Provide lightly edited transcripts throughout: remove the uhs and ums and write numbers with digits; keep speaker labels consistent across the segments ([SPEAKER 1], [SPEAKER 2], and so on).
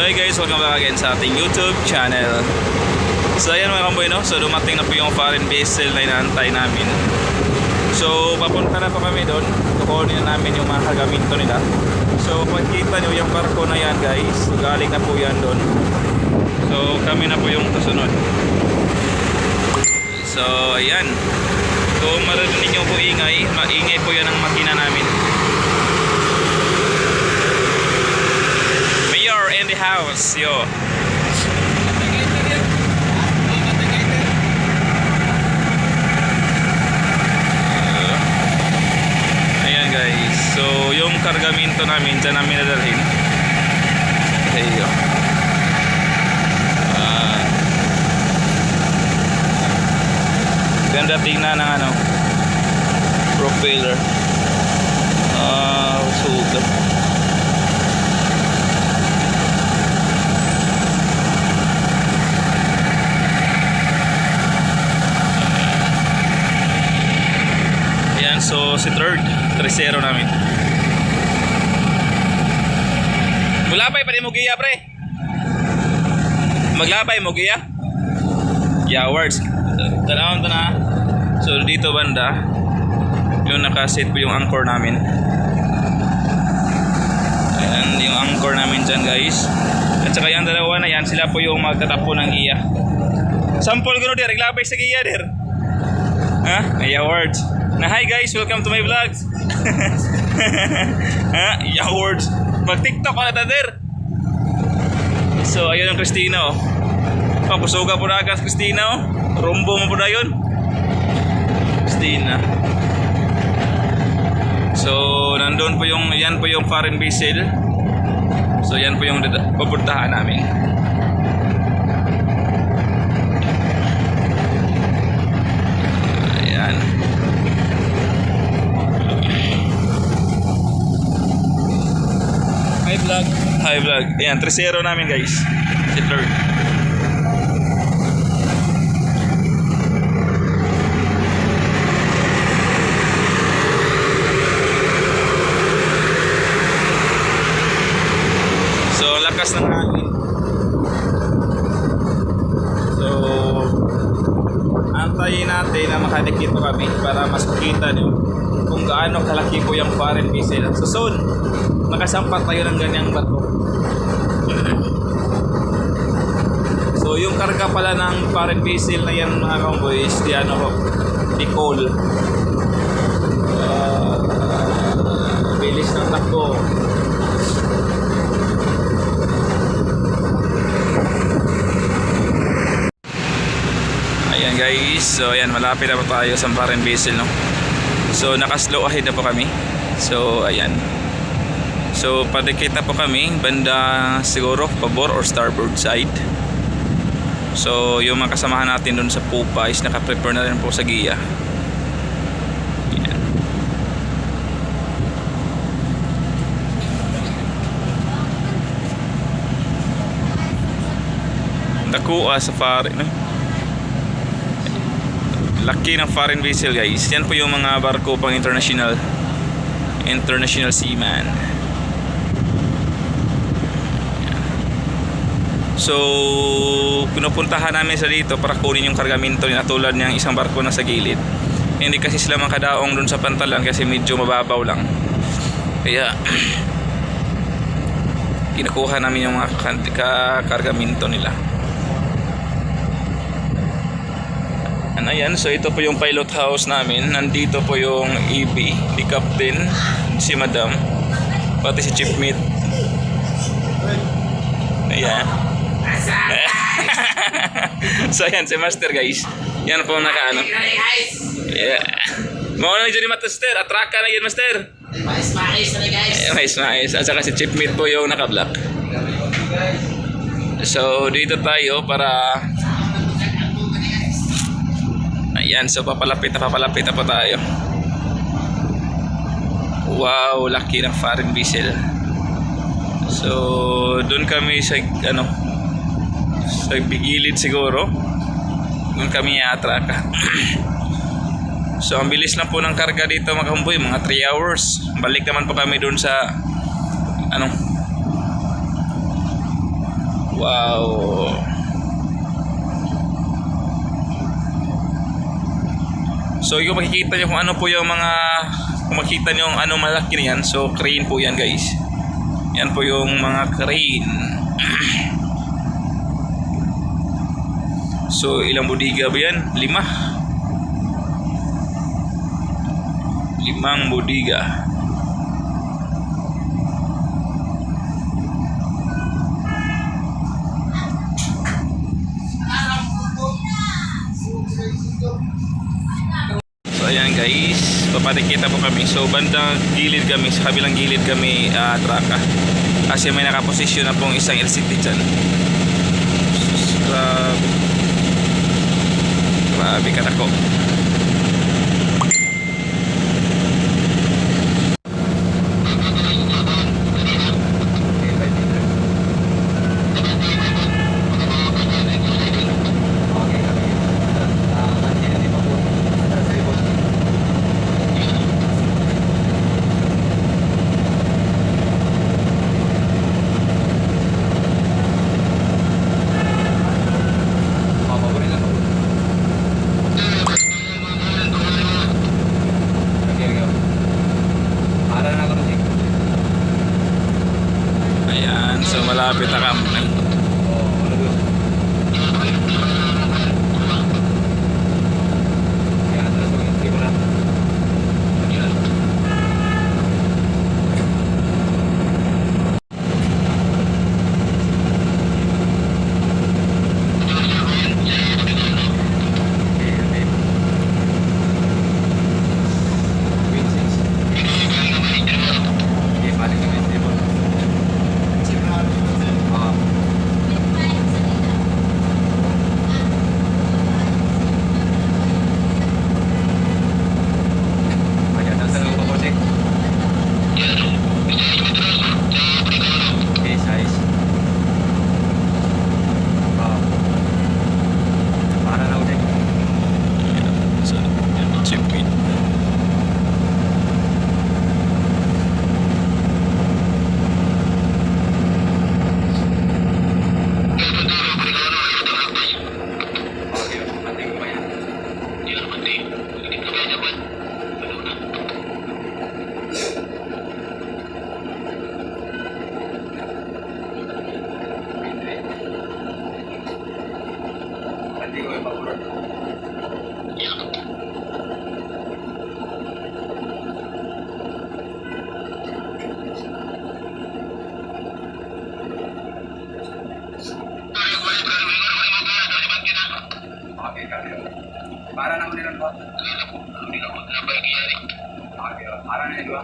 [SPEAKER 1] So hey guys, welcome back again sa ating YouTube channel. So ayan mga kamboy, no? So dumating na po yung foreign vessel na inaantay namin. So papunta na po kami doon. Kukunin na namin yung mga kagaminto nila. So pagkita nyo yung barko na yan guys, so, galing na po yan doon. So kami na po yung kasunod. So ayan, kung marinig nyo po ingay, maingay po yan ang makina namin. In the house, yo. Ayan guys, so yung kargamento namin dyan namin nadalhin. Ayo. Ganda tingnan ng ano, propeller. Sugat. So si third 3-0 namin. Maglapay pa rin mo giya pre. Maglapay mo giya. Yeah, words. Tanawang na. So dito banda yung nakaset po yung anchor namin. Ayan yung anchor namin dyan guys. At saka yung dalawa na yan, sila po yung magtatapo ng giya. Sample gano dir, maglapay sa giya dir. Ha? Yeah, words. Na hi guys, welcome to my vlogs. Yeah, words. Mag-TikTok na tader. So ayun ang Christina oh. Pusuga po na agad Christina oh. Rumbo mo po na yun Christina. So nandun po yung, yan po yung foreign vessel. So yan po yung pupuntahan namin. Hi vlog. Ayan, 3-0 namin guys. Si third. So, lakas ng hangin. So, antayin natin na makadikito kami para mas makita nyo kung gaano kalaki po yung foreign vessel. So soon, makasampat tayo ng ganyang barko. So yung karga pala ng foreign vessel na yan mga kamboys, di ano ko, di coal. Bilis ng takbo. Ayan guys, so ayan, malapit na po tayo sa foreign vessel, no? So naka-slow ahead na po kami. So ayan. So padikit na po kami banda siguro pabor or starboard side. So yung mga kasamahan natin doon sa pupa is naka-prepare na rin po sa giya. Ayan. Dakua sa foreign, no? Laki ng foreign vessel guys. Yan po yung mga barko pang international seaman. So pinupuntahan namin sa dito para kunin yung kargamento nila tulad ng isang barko na sa gilid. Hindi kasi sila makadaong dun sa pantalan kasi medyo mababaw lang. Kaya kinukuha namin yung mga kargamento nila. Ayan, so ito po yung pilot house namin. Nandito po yung EB, ni Captain, si Madam, pati si Chief Mate. Ayan. So ayan, si Master guys. Yan po naka-ano. Yeah. Mauna na dyan ni Master, atraka na yun Master. Mais na guys. Mais. At saka si Chief Mate po yung naka-black. So dito tayo para... Ayan, so papalapit na po tayo. Wow, laki ng foreign vessel. So doon kami sa ano, sa bigilid siguro. Doon kami atraka. So ang bilis lang po ng karga dito mga kamboy, mga 3 hours. Balik naman po kami doon sa ano, Wow. So yung makikita nyo kung ano po yung mga, kung makikita nyo yung ano malaki na yan, so crane po yan guys. Yan po yung mga crane. So ilang bodega ba yan? 5 bodega. So ayan guys, papatikita po kami. So bandang gilid kami, sa kabilang gilid kami traka. Kasi may nakaposisyon na pong isang LCD dyan. Grabe. Grabe ka na ko. So malapit na kami.
[SPEAKER 2] Para naman nilang po. Para na nila.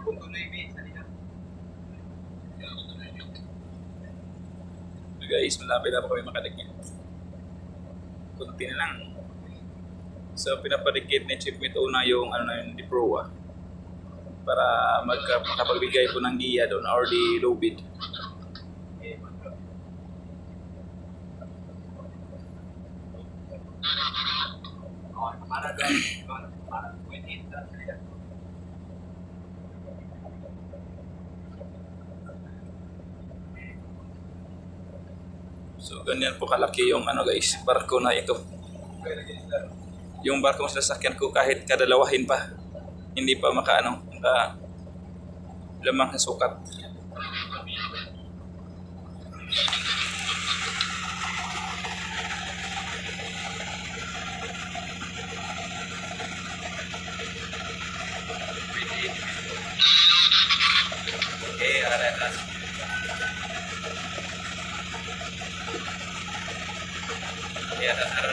[SPEAKER 2] Punto 9, salida.
[SPEAKER 1] Guys, malapit na po kami makadikit. Kunti na lang. So, pinapadikit ni Chief Mito una yung ano na yung Diproa para makapagbigay po ng giya doon or the low bid.
[SPEAKER 2] Para doon. Para 28 na salida.
[SPEAKER 1] So, ganyan po kalaki yung ano guys, barko na ito. Yung barko sa sasakyan ko kahit kadalawahin pa, hindi pa maka lamang sa sukat.
[SPEAKER 2] Okay, atas. Okay, atas.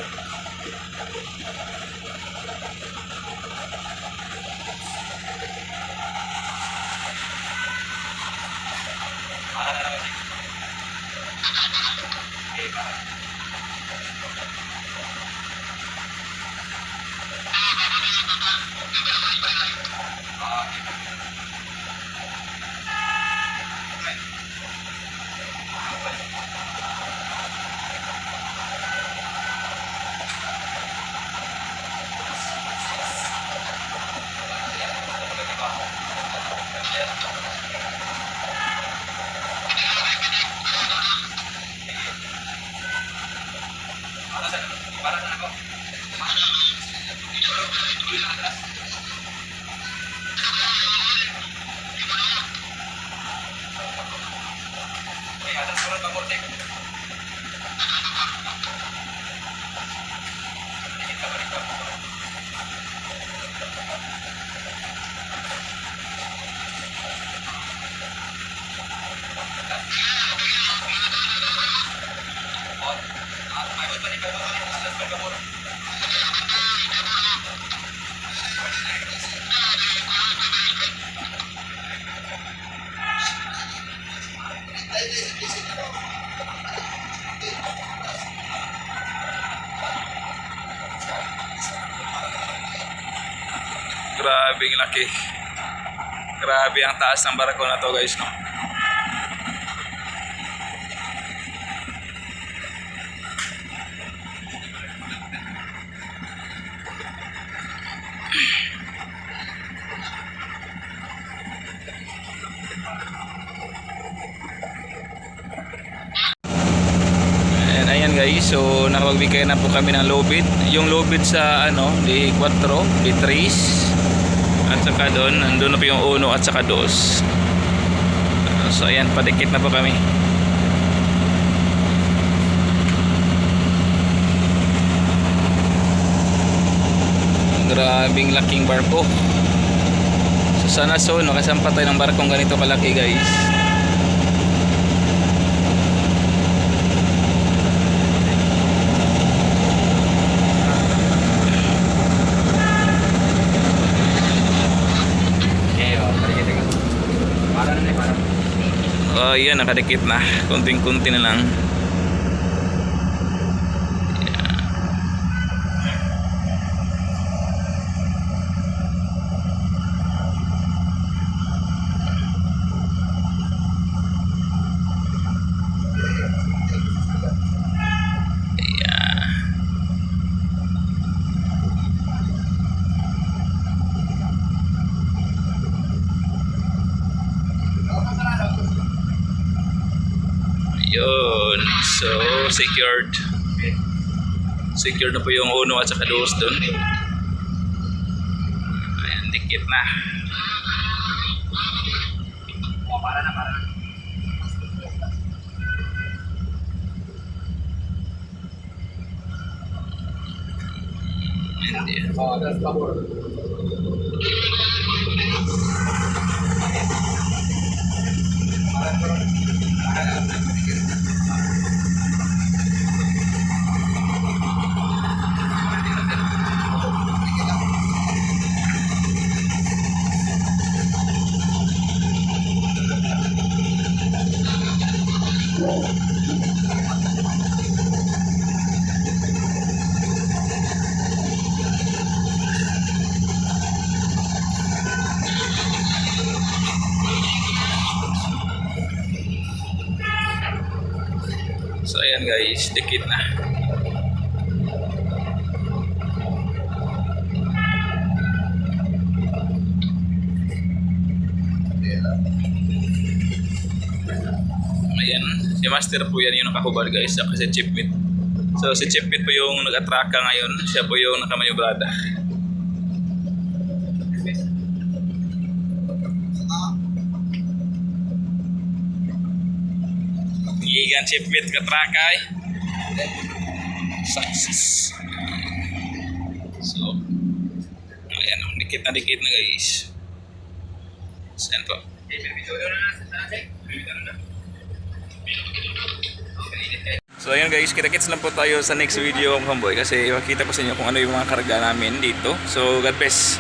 [SPEAKER 2] Para na ako. Okay, atas surat Bangor Tek. Dikit ka balik ako. May balik atas Bangor.
[SPEAKER 1] Grabe ang laki. Grabe ang taas ng barko na to guys, no? And ayan guys, so nakapagbigay na po kami ng low bid. Yung low bid sa ano, di 4, di 3 at saka doon, nandun na po yung 1 at saka 2. So ayan, padikit na po kami. Grabing laking barko. So sana nakasampa tayo ng barkong ganito kalaki guys. Ayan, nakadikit na. Kunting-kunti na lang. Yun. So, secured. Secured na po yung 1 at saka 2 doon. Ayan, dikit na.
[SPEAKER 2] Para na.
[SPEAKER 1] Hindi.
[SPEAKER 2] Atas Bangor.
[SPEAKER 1] So ayan guys, dikit na. Ayan, si Master po yan yung nakahubad guys, saka si Chipmate. So si Chipmate po yung nag-atraka ngayon, siya po yung nakamanyobrada. Igan Chipmate katraka eh. Success. So, ayan, dikit na guys. Saan po? So ayun guys, kita-kits lang po tayo sa next video, homeboy, kasi makita ko sa inyo kung ano yung mga karga namin dito. So God bless.